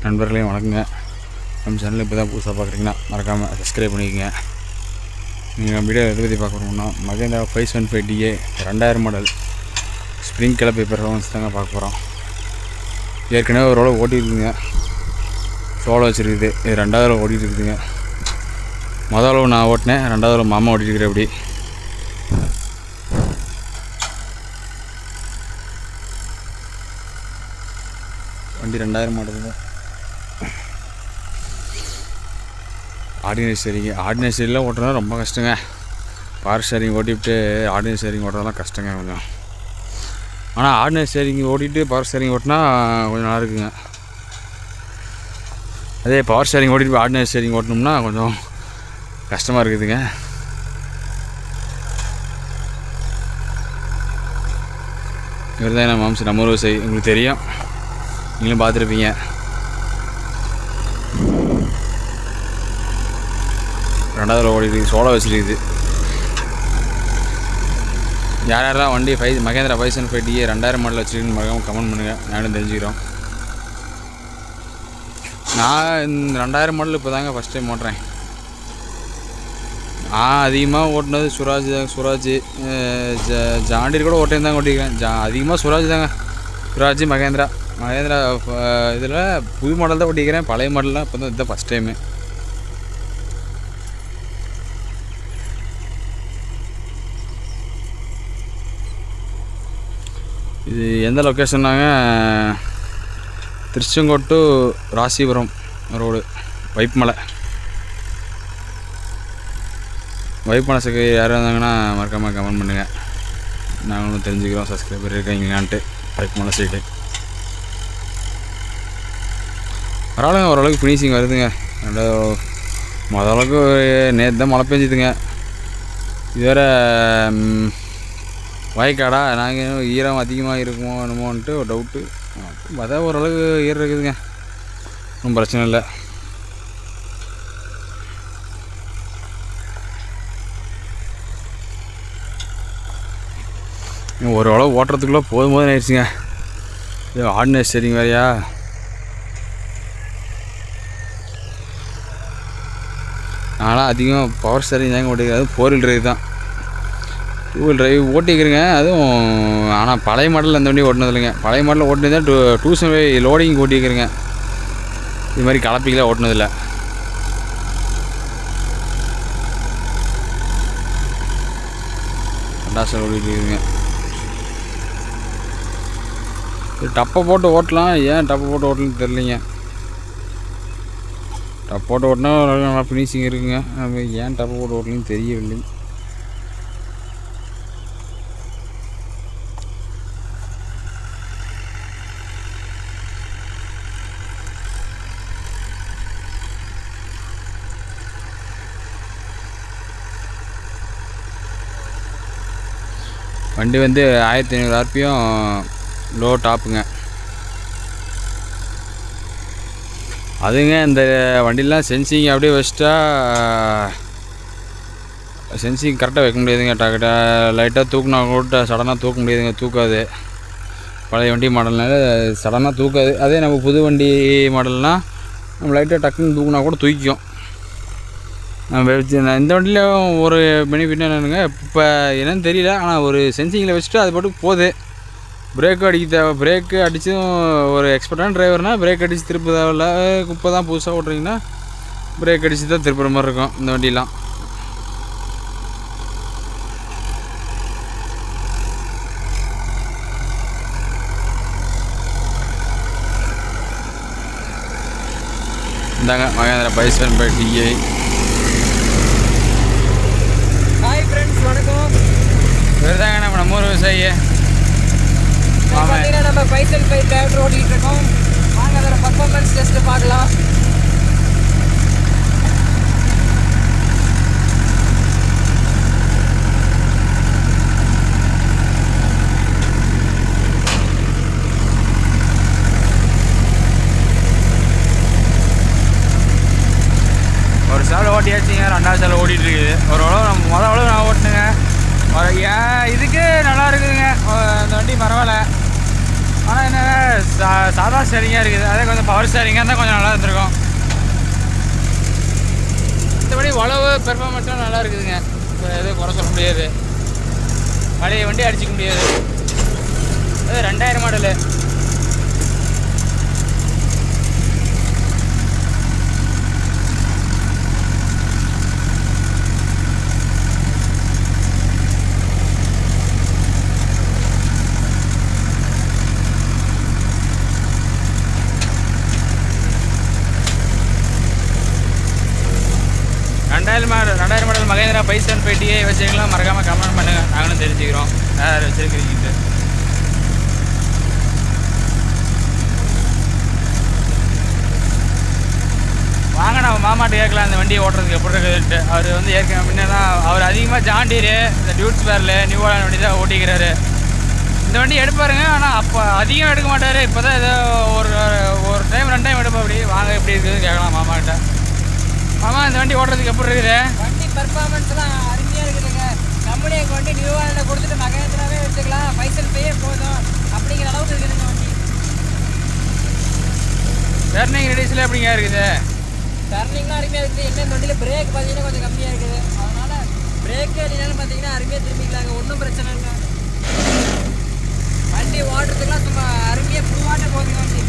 நண்பர்களே வணக்கங்க. நம்ம சேனலில் இப்போ தான் புதுசாக பார்க்குறீங்கன்னா மறக்காமல் சப்ஸ்கிரைப் பண்ணிக்கோங்க. நீங்கள் நம்ம வீடியோ எதை பற்றி பார்க்குறோம்னா மகேந்திரா 575 DA 2000 மாடல் ஸ்ப்ரிங் கிளப்பி பெர்ஃபார்மன்ஸ் தாங்க பார்க்க போகிறோம். ஏற்கனவே ஓரளவு ஓட்டியிருக்குங்க, சோளம் வச்சுருக்குது. இது 2வது ஓட்டிகிட்டு இருக்குதுங்க. முதல்ல நான் ஓட்டினேன், 2வது மாமா ஓட்டிகிட்டு அப்படி. வண்டி 2000 மாடல் தான். ஆர்டினரி ஸ்டேரிங்லாம் ஓட்டுறதுலாம் ரொம்ப கஷ்டங்க. பவர் ஸ்டேரிங் ஓட்டிவிட்டு ஆர்டினரி ஸ்டேரிங் ஓட்டுறதுலாம் கஷ்டங்க கொஞ்சம். ஆனால் ஆர்டினரி ஸ்டேரிங் ஓட்டிகிட்டு பவர் ஸ்டேரிங் ஓட்டினா கொஞ்சம் நல்லா இருக்குங்க. அதே பவர் ஸ்டேரிங் ஓட்டிகிட்டு ஆர்டினரி ஸ்டேரிங் ஓட்டணும்னா கொஞ்சம் கஷ்டமாக இருக்குதுங்க. இவர் தான் என்ன மாம்சம் நம்ம ஊர் விவசாயி, உங்களுக்கு தெரியும், நீங்களும் பார்த்துருப்பீங்க. ரெண்டாவது ஓடிட்டு சோளம் வச்சுருக்குது. யார் யாரெல்லாம் வண்டி மகேந்திரா 575 DA 2000 மாடல் வச்சுருக்குன்னு மறக்காமல் கமெண்ட் பண்ணுங்கள், நானும் தெரிஞ்சுக்கிறோம். நான் இந்த 2000 மாடல் இப்போ தாங்க ஃபஸ்ட் டைம் ஓட்டுறேன். நான் அதிகமாக ஓட்டினது சுராஜ் ஜாண்டீர் கூட ஓட்டேன் தாங்க ஓட்டிக்கிறேன். அதிகமாக சுராஜ் தாங்க. சுராஜ் மகேந்திரா இதில் புது மாடல் தான் ஓட்டிக்கிறேன். பழைய மாடல்லாம் இப்போ தான் இதுதான் ஃபஸ்ட் டைமு. இது எந்த லொக்கேஷன்னாங்க, திருச்செங்கோடு டு ராசிபுரம் ரோடு, வைப்மலை சைக்கு யாரும் இருந்தாங்கன்னா மறக்காமல் கமெண்ட் பண்ணுங்கள், நாங்களும் தெரிஞ்சுக்கிறோம் சப்ஸ்கிரைபர் இருக்கீங்களான்ட்டு. வைப்மலை சைடு பரவாயில்லைங்க, ஓரளவுக்கு ஃபினிஷிங் வருதுங்க. முதளவுக்கு நேற்று தான் மழை பெஞ்சுதுங்க. இது வேறு வயக்காடா, நாங்கள் ஈரம் அதிகமாக இருக்குமோ என்னமோன்ட்டு ஒரு டவுட்டு. அதான் ஓரளவுக்கு ஈரம் இருக்குதுங்க, ஒன்றும் பிரச்சனை இல்லை. ஓரளவு ஓட்டுறதுக்குள்ளே போதும் ஆயிடுச்சுங்க. இது ஆர்டினரி ஸ்டேரிங் வேறையா. நான்லாம் அதிகமாக பவர் ஸ்டேரிங் தாங்க ஓட்டிக்கிறது. 4 வீல் டிரைவ் தான். 2 வீல் டிரைவ் ஓட்டிக்கிறேங்க. அதுவும் ஆனால் பழைய மாடலில் அந்த வண்டி ஓட்டினது இல்லைங்க. பழைய மாடலில் ஓட்டினது தான் 275 லோடிங் ஓட்டிக்கிறேங்க. இது மாதிரி கலப்பிக்கெலாம் ஓட்டினதில்லை. கண்டாசல் ஓட்டிகிட்டு இருக்குதுங்க. டப்பை போட்டு ஓட்டலாம், ஏன் டப்பை போட்டு ஓட்டலன்னு தெரியலிங்க. டப்பை போட்டு ஓட்டினா நல்லா ஃபினிஷிங் இருக்குங்க. ஏன் டப்பை போட்டு ஓட்டலன்னு தெரியவில்லை. வண்டி வந்து 1500 RPM லோ டாப்புங்க. அதுங்க இந்த வண்டிலாம் சென்சிங் அப்படியே வச்சிட்டா சென்சிங் கரெக்டாக வைக்க முடியாதுங்க. லைட்டாக தூக்குனா கூட சடனாக தூக்க முடியாதுங்க, தூக்காது. பழைய வண்டி மாடல்னால சடனாக தூக்காது. அதே நம்ம புது வண்டி மாடல்னால் நம்ம லைட்டாக டக்குன்னு தூக்குனா கூட தூக்கிக்கும். இந்த வண்டியில் ஒரு பெனிஃபிட் என்னென்னுங்க, இப்போ என்னென்னு தெரியல, ஆனால் ஒரு சென்சிங்கில் வச்சுட்டு அது பாட்டுக்கு போகுது. பிரேக்கு அடிக்க தேவை. பிரேக்கு அடித்தும் ஒரு எக்ஸ்பர்ட்டான டிரைவர்னால் பிரேக் அடித்து திருப்ப தேவையில்ல. இப்போ தான் புதுசாக ஓட்டுறீங்கன்னா பிரேக் அடித்து தான் திருப்புற மாதிரி இருக்கும் இந்த வண்டிலாம். இந்தாங்க மகேந்திரா 575 DA. ஹாய் ஃப்ரெண்ட்ஸ், வணக்கம். இவர்தாங்க நம்ம ஊர் விவசாயி. நம்ம 575 டிரைவர் ஓட்டிகிட்டு இருக்கோம். வாங்க அதோட பர்ஃபார்மன்ஸ் டெஸ்ட்டு பார்க்கலாம். ஒரு சால் ஓட்டியாச்சுங்க, 2வது சால் ஓட்டிகிட்டு இருக்குது. முதல் நான் ஓட்டினுங்க. இதுக்கு நல்லா இருக்குதுங்க இந்த வண்டி, பரவாயில்ல. ஆனால் என்ன சாதா ஸ்டேரிங்காக இருக்குது, அதே கொஞ்சம் பவர் ஸ்டேரிங்காக இருந்தால் கொஞ்சம் நல்லா இருந்திருக்கும். மற்றபடி உழவு பெர்ஃபார்மன்ஸ்லாம் நல்லா இருக்குதுங்க, எதுவும் குறை சொல்ல முடியாது. பழைய வண்டி அடிச்சிக்க முடியாது. அது 2000 மாடலு. ரெண்டாயிரம் மாடல் மகேந்திரா 575 வச்சுக்கலாம். மறக்காமல் கமெண்ட் பண்ணுங்கள், நாங்களும் தெரிஞ்சுக்கிறோம் யார் வச்சுருக்கிறீங்கன்ட்டு. வாங்க நம்ம மாமாட்ட கேட்கலாம் அந்த வண்டியை ஓட்டுறதுக்கு எப்படி இருக்குதுன்ட்டு. அவர் வந்து ஏற்கனவே முன்னே தான் அவர் அதிகமாக ஜாண்டீரு இந்த டியூட்ஸ் பேரில் நியூ ஹாலண்ட் வண்டி தான் ஓட்டிக்கிறாரு. இந்த வண்டி எடுப்பாருங்க, ஆனால் அப்போ அதிகம் எடுக்க மாட்டார். இப்போ தான் ஏதோ ஒரு டைம் 2 டைம் எடுப்போம். அப்படி வாங்க எப்படி இருக்குதுன்னு கேட்கலாம் மாமாக்கிட்ட. மாமா இந்த வண்டி ஓட்டுறதுக்கு எப்படி இருக்குது? வண்டி பெர்ஃபார்மன்ஸ்லாம் அருமையாக இருக்குதுங்க. நம்மளே எங்கள் வண்டி நியூ ஹாலண்டில் கொடுத்துட்டு மகேந்திராவே வச்சுக்கலாம், 575 போதும் அப்படிங்கிற அளவுக்கு இருக்குதுங்க வண்டி. டர்னிங் ரெடியூஸில் எப்படிங்க இருக்குது? டர்னிங்லாம் அருமையாக இருக்குது. என்ன இந்த வண்டியில் பிரேக் பார்த்தீங்கன்னா கொஞ்சம் கம்மியாக இருக்குது. அதனால் பிரேக்கு இல்லைனாலும் பார்த்தீங்கன்னா அருமையாக திரும்பிக்கலாங்க, ஒன்றும் பிரச்சனை இல்லை. வண்டி ஓட்டுறதுக்குலாம் சும்மா அருமையாக ஃபுல்லாட்ட போகுதுங்க வண்டி.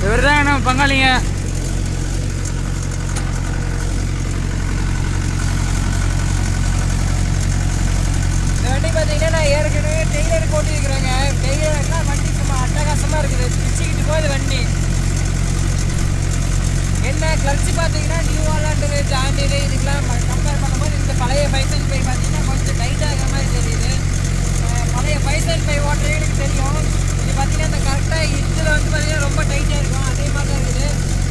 இவர் தான் நம்ம பங்காளிங்க. இந்த வண்டி பார்த்தீங்கன்னா நான் ஏற்கனவே டெய்லருக்கு ஓட்டியிருக்கிறேங்க. டெய்லர்னா வண்டி சும்மா அட்டகாசமாக இருக்குது, பிச்சுக்கிட்டு போகுது வண்டி. என்ன கிளச்சு பார்த்தீங்கன்னா நியூ ஹாலண்டு ஜாண்டீரு இதுக்கெல்லாம் கம்பேர் பண்ணும்போது இந்த பழைய 575 பார்த்தீங்கன்னா கொஞ்சம் டைட்டாக இருக்கிற மாதிரி தெரியுது. பழைய 575 ஓட்டுறவங்களுக்கு தெரியும். இது பார்த்தீங்கன்னா இந்த கரெக்டாக இதில் வந்து பார்த்தீங்கன்னா ரொம்ப டைட்டாக இருக்கும், அதே மாதிரி தான் இருக்குது.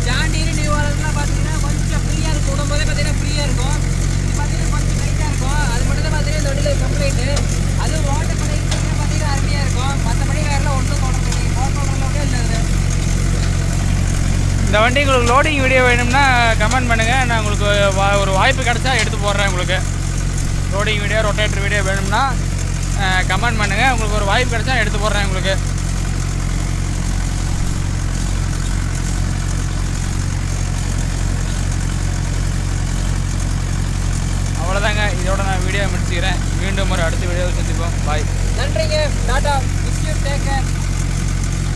ஜாண்டீரு நியூ ஹாலண்ட்லாம் பார்த்தீங்கன்னா கொஞ்சம் ஃப்ரீயாக இருக்கும், விடும்போதே பார்த்தீங்கன்னா ஃப்ரீயாக இருக்கும். இது பார்த்தீங்கன்னா கொஞ்சம் டைட்டாக இருக்கும். அது மட்டும் தான் பார்த்தீங்கன்னா இந்த வண்டியில் கம்ப்ளைண்ட்டு. அதுவும் ஓட்ட பழைய பார்த்தீங்கன்னா அருமையாக இருக்கும். மற்றபடி வேறெல்லாம் ஒன்றும் சொல்ல முடியாது, சொல்கிறவங்களோட இல்லை. இந்த வண்டி உங்களுக்கு லோடிங் வீடியோ வேணும்னா கமெண்ட் பண்ணுங்கள், நான் உங்களுக்கு ஒரு வாய்ப்பு கிடச்சா எடுத்து போடுறேன். உங்களுக்கு லோடிங் வீடியோ ரொட்டேட்டர் வீடியோ வேணும்னா கமெண்ட் பண்ணுங்கள், உங்களுக்கு ஒரு வாய்ப்பு கிடச்சா எடுத்து போடுறேன் உங்களுக்கு. அவ்வளோதாங்க, இதோட நான் வீடியோ முடிச்சுக்கிறேன். மீண்டும் ஒரு அடுத்த வீடியோவில் சந்திப்போம். பாய். நன்றிங்க, Tata, wish you, take care.